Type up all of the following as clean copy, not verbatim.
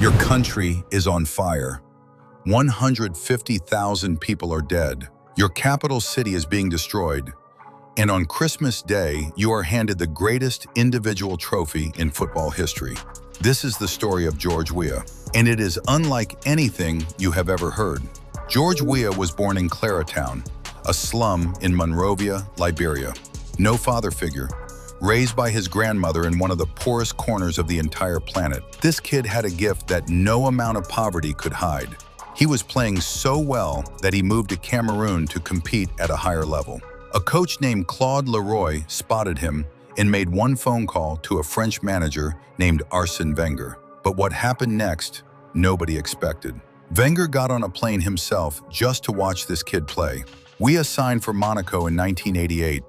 Your country is on fire. 150,000 people are dead. Your capital city is being destroyed. And on Christmas Day, you are handed the greatest individual trophy in football history. This is the story of George Weah, and it is unlike anything you have ever heard. George Weah was born in Claretown, a slum in Monrovia, Liberia. No father figure, raised by his grandmother in one of the poorest corners of the entire planet. This kid had a gift that no amount of poverty could hide. He was playing so well that he moved to Cameroon to compete at a higher level. A coach named Claude Leroy spotted him and made one phone call to a French manager named Arsène Wenger. But what happened next, nobody expected. Wenger got on a plane himself just to watch this kid play. Weah signed for Monaco in 1988,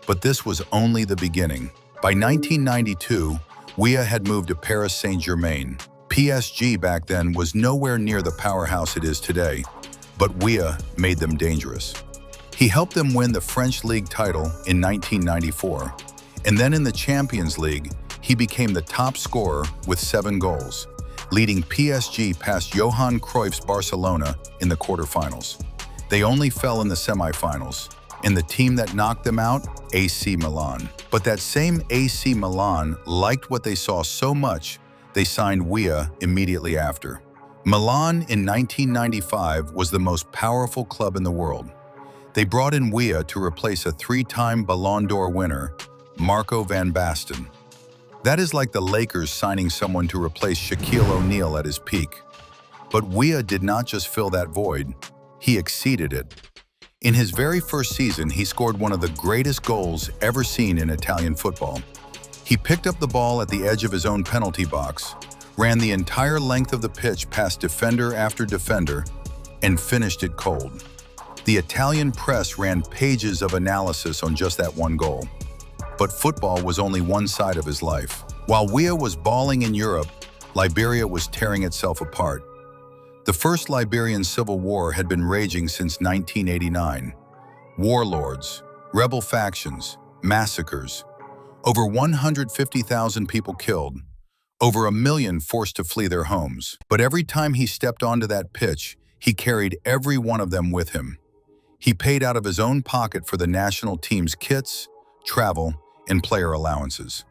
but this was only the beginning. By 1992, Weah had moved to Paris Saint-Germain. PSG back then was nowhere near the powerhouse it is today, but Weah made them dangerous. He helped them win the French League title in 1994, and then in the Champions League, he became the top scorer with 7 goals, leading PSG past Johan Cruyff's Barcelona in the quarterfinals. They only fell in the semifinals, and the team that knocked them out, AC Milan. But that same AC Milan liked what they saw so much, they signed Weah immediately after. Milan in 1995 was the most powerful club in the world. They brought in Weah to replace a 3-time Ballon d'Or winner, Marco van Basten. That is like the Lakers signing someone to replace Shaquille O'Neal at his peak. But Weah did not just fill that void, he exceeded it. In his very first season, he scored one of the greatest goals ever seen in Italian football. He picked up the ball at the edge of his own penalty box, ran the entire length of the pitch past defender after defender, and finished it cold. The Italian press ran pages of analysis on just that one goal. But football was only one side of his life. While Weah was balling in Europe, Liberia was tearing itself apart. The first Liberian civil war had been raging since 1989. Warlords, rebel factions, massacres. Over 150,000 people killed, over 1 million forced to flee their homes. But every time he stepped onto that pitch, he carried every one of them with him. He paid out of his own pocket for the national team's kits, travel, and player allowances.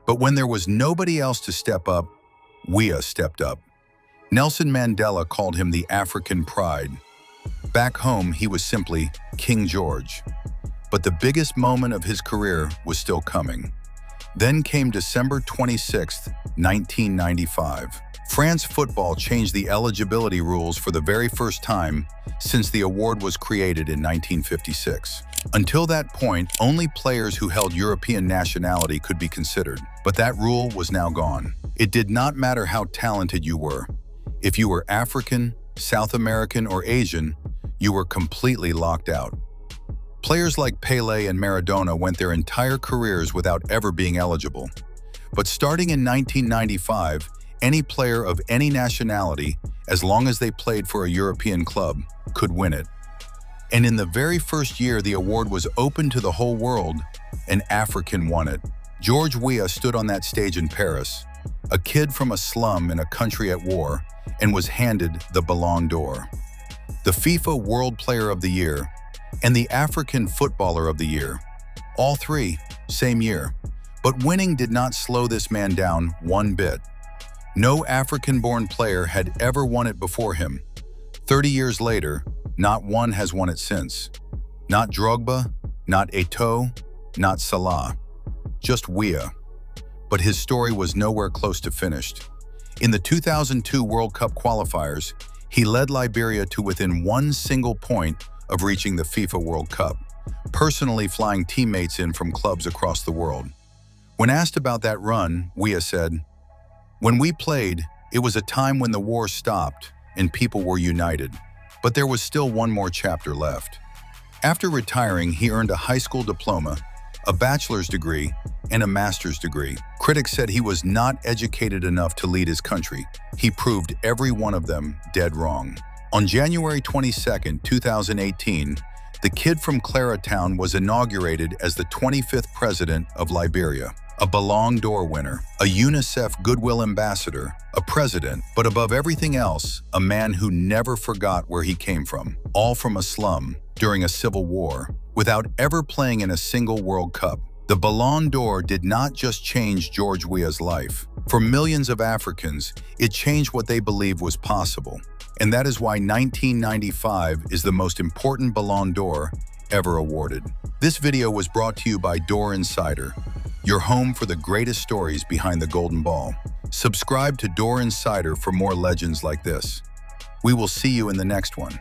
But when there was nobody else to step up, Weah stepped up. Nelson Mandela called him the African pride. Back home, he was simply King George. But the biggest moment of his career was still coming. Then came December 26, 1995. France football changed the eligibility rules for the very first time since the award was created in 1956. Until that point, only players who held European nationality could be considered. But that rule was now gone. It did not matter how talented you were. If you were African, South American, or Asian, you were completely locked out. Players like Pelé and Maradona went their entire careers without ever being eligible. But starting in 1995, any player of any nationality, as long as they played for a European club, could win it. And in the very first year the award was open to the whole world, an African won it. George Weah stood on that stage in Paris, a kid from a slum in a country at war, and was handed the Ballon d'Or. The FIFA World Player of the Year, and the African Footballer of the Year. All three, same year. But winning did not slow this man down one bit. No African-born player had ever won it before him. 30 years later, not one has won it since. Not Drogba, not Eto'o, not Salah. Just Weah. But his story was nowhere close to finished. In the 2002 World Cup qualifiers, he led Liberia to within one single point of reaching the FIFA World Cup, personally flying teammates in from clubs across the world. When asked about that run, Weah said, "When we played, it was a time when the war stopped and people were united. But there was still one more chapter left." After retiring, he earned a high school diploma, a bachelor's degree, and a master's degree. Critics said he was not educated enough to lead his country. He proved every one of them dead wrong. On January 22, 2018, the kid from Claretown was inaugurated as the 25th president of Liberia. a Ballon d'Or winner, a UNICEF Goodwill Ambassador, a president, but above everything else, a man who never forgot where he came from, all from a slum during a civil war, without ever playing in a single World Cup. The Ballon d'Or did not just change George Weah's life. For millions of Africans, it changed what they believed was possible. And that is why 1995 is the most important Ballon d'Or ever awarded. This video was brought to you by D'Or Insider, your home for the greatest stories behind the Golden Ball. Subscribe to D'Or Insider for more legends like this. We will see you in the next one.